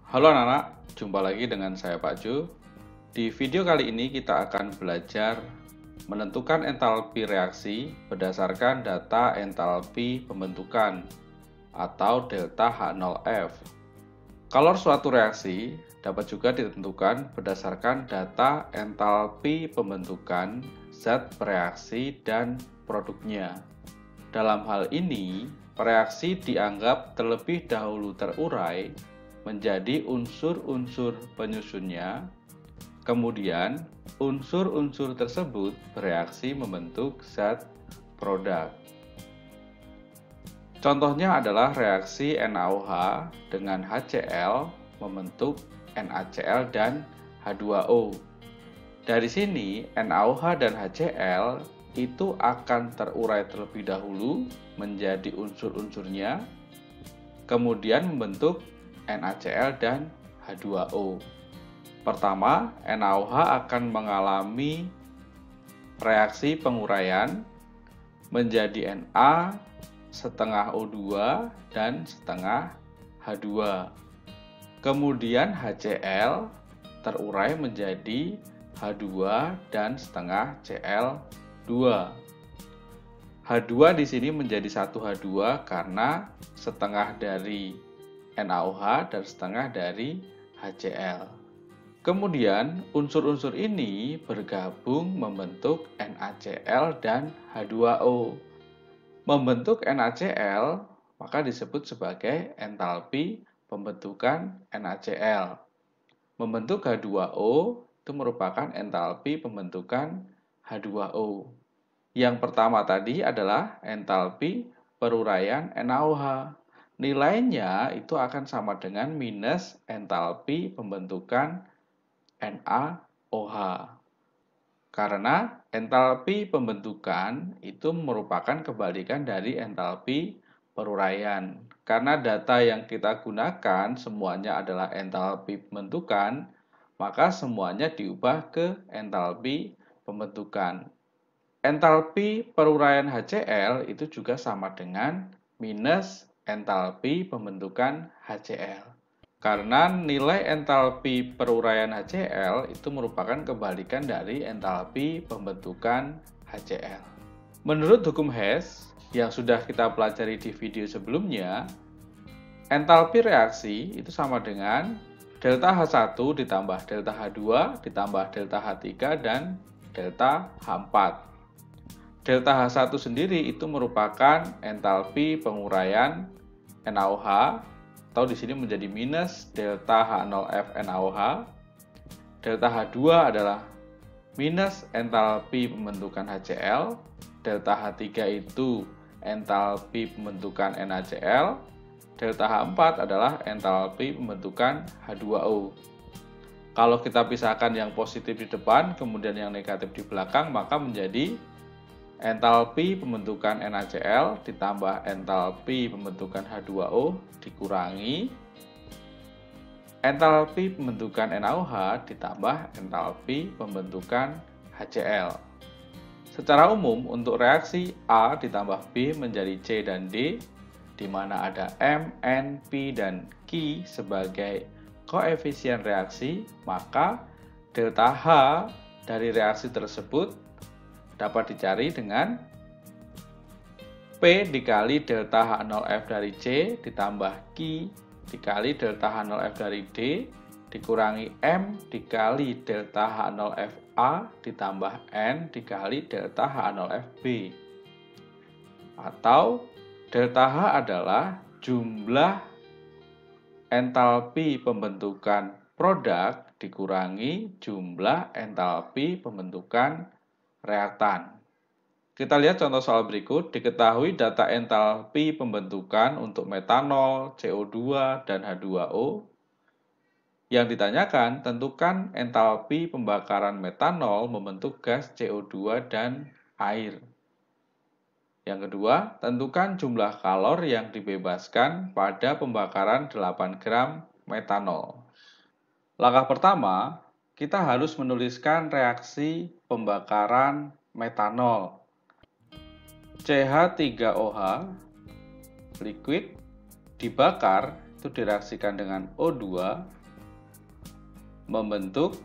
Halo anak-anak, jumpa lagi dengan saya Pak Ju. Di video kali ini kita akan belajar menentukan entalpi reaksi berdasarkan data entalpi pembentukan atau delta H0F. Kalor suatu reaksi dapat juga ditentukan berdasarkan data entalpi pembentukan zat bereaksi dan produknya. Dalam hal ini, reaksi dianggap terlebih dahulu terurai menjadi unsur-unsur penyusunnya, kemudian unsur-unsur tersebut bereaksi membentuk zat produk. Contohnya adalah reaksi NaOH dengan HCl membentuk NaCl dan H2O. Dari sini, NaOH dan HCl itu akan terurai terlebih dahulu menjadi unsur-unsurnya, kemudian membentuk NaCl dan H2O. Pertama, NaOH akan mengalami reaksi penguraian menjadi Na setengah O2 dan setengah H2. Kemudian HCl terurai menjadi H2 dan setengah Cl2. H2 di sini menjadi 1 H2 karena setengah dari NaOH dan setengah dari HCl. Kemudian unsur-unsur ini bergabung membentuk NaCl dan H2O. Membentuk NaCl maka disebut sebagai entalpi pembentukan NaCl. Membentuk H2O itu merupakan entalpi pembentukan H2O. Yang pertama tadi adalah entalpi peruraian NaOH. Nilainya itu akan sama dengan minus entalpi pembentukan NaOH. Karena entalpi pembentukan itu merupakan kebalikan dari entalpi peruraian. Karena data yang kita gunakan semuanya adalah entalpi pembentukan, maka semuanya diubah ke entalpi pembentukan. Entalpi peruraian HCl itu juga sama dengan minus entalpi pembentukan HCl. Karena nilai entalpi peruraian HCl itu merupakan kebalikan dari entalpi pembentukan HCl. Menurut hukum Hess yang sudah kita pelajari di video sebelumnya, entalpi reaksi itu sama dengan delta H1 ditambah delta H2 ditambah delta H3 dan delta H4. Delta H1 sendiri itu merupakan entalpi penguraian NaOH atau di sini menjadi minus delta H0F NaOH. Delta H2 adalah minus entalpi pembentukan HCl. Delta H3 itu entalpi pembentukan NaCl. Delta H4 adalah entalpi pembentukan H2O. Kalau kita pisahkan yang positif di depan, kemudian yang negatif di belakang, maka menjadi entalpi pembentukan NaCl ditambah entalpi pembentukan H2O dikurangi entalpi pembentukan NaOH ditambah entalpi pembentukan HCl. Secara umum untuk reaksi A ditambah B menjadi C dan D, di mana ada M, N, P, dan Q sebagai koefisien reaksi, maka delta H dari reaksi tersebut dapat dicari dengan P dikali delta H0F dari C ditambah Q dikali delta H0F dari D dikurangi M dikali delta H0F A ditambah N dikali delta H0F B. Atau delta H adalah jumlah entalpi pembentukan produk dikurangi jumlah entalpi pembentukan reaktan. Kita lihat contoh soal berikut. Diketahui data entalpi pembentukan untuk metanol, CO2, dan H2O. Yang ditanyakan, tentukan entalpi pembakaran metanol membentuk gas CO2 dan air. Yang kedua, tentukan jumlah kalor yang dibebaskan pada pembakaran 8 gram metanol. Langkah pertama, kita harus menuliskan reaksi pembakaran metanol. CH3OH liquid dibakar itu direaksikan dengan O2 membentuk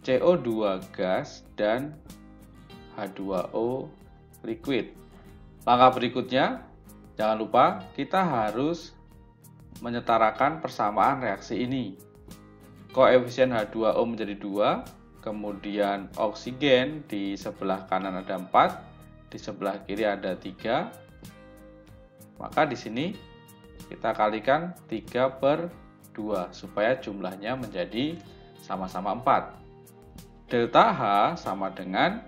CO2 gas dan H2O liquid. Langkah berikutnya, jangan lupa kita harus menyetarakan persamaan reaksi ini. Koefisien H2O menjadi 2, kemudian oksigen di sebelah kanan ada 4, di sebelah kiri ada 3. Maka di sini kita kalikan 3/2 supaya jumlahnya menjadi sama-sama 4. Delta H sama dengan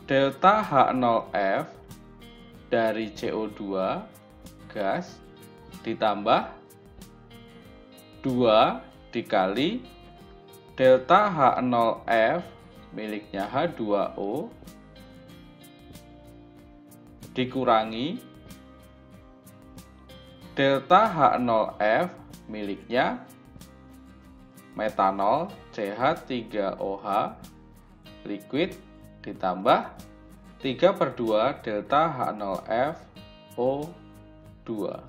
delta H0F dari CO2 gas ditambah 2 dikali delta H0F miliknya H2O dikurangi delta H0F miliknya metanol CH3OH liquid ditambah 3/2 delta H0F O2.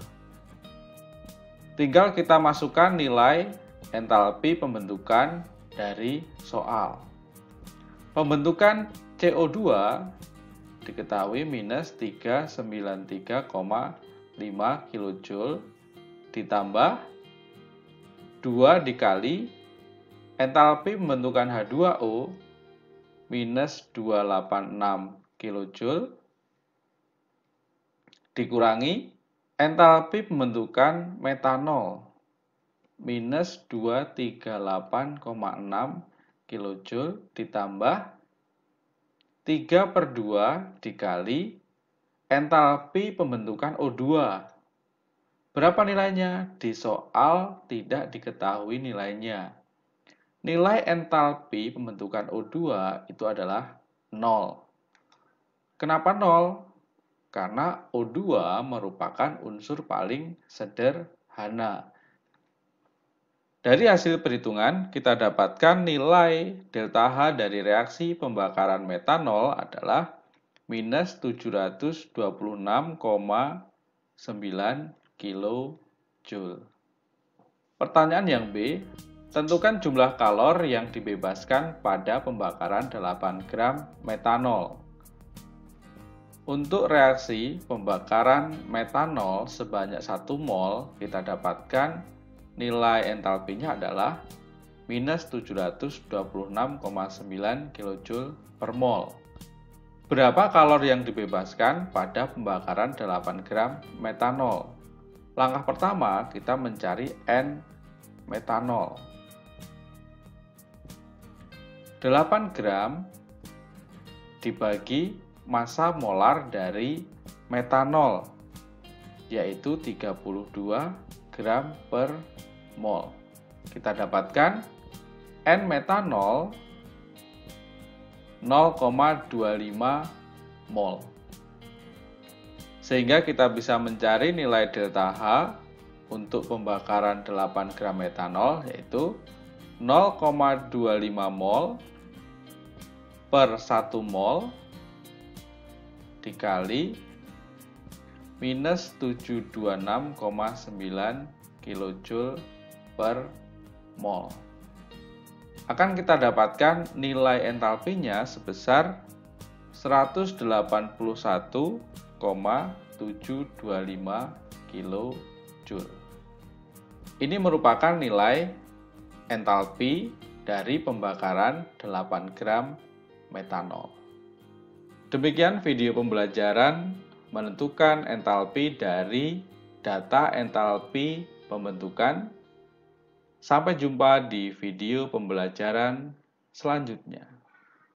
Tinggal kita masukkan nilai entalpi pembentukan dari soal. Pembentukan CO2 diketahui minus 393,5 kJ ditambah 2 dikali entalpi pembentukan H2O minus 286 kJ dikurangi entalpi pembentukan metanol minus 238,6 kJ ditambah 3/2 dikali entalpi pembentukan O2. Berapa nilainya? Di soal tidak diketahui nilainya. Nilai entalpi pembentukan O2 itu adalah 0. Kenapa 0? Karena O2 merupakan unsur paling sederhana. Dari hasil perhitungan, kita dapatkan nilai delta H dari reaksi pembakaran metanol adalah minus 726,9 kJ. Pertanyaan yang B, tentukan jumlah kalor yang dibebaskan pada pembakaran 8 gram metanol. Untuk reaksi pembakaran metanol sebanyak 1 mol, kita dapatkan nilai entalpinya adalah minus 726,9 kJ per mol. Berapa kalor yang dibebaskan pada pembakaran 8 gram metanol? Langkah pertama, kita mencari N metanol. 8 gram dibagi massa molar dari metanol, yaitu 32 gram per mol. Kita dapatkan N metanol 0,25 mol. Sehingga kita bisa mencari nilai delta H untuk pembakaran 8 gram metanol yaitu 0,25 mol per 1 mol dikali minus 726,9 kJ per mol. Akan kita dapatkan nilai entalpinya sebesar 181,725 kJ. Ini merupakan nilai entalpi dari pembakaran 8 gram metanol. Demikian video pembelajaran menentukan entalpi dari data entalpi pembentukan. Sampai jumpa di video pembelajaran selanjutnya.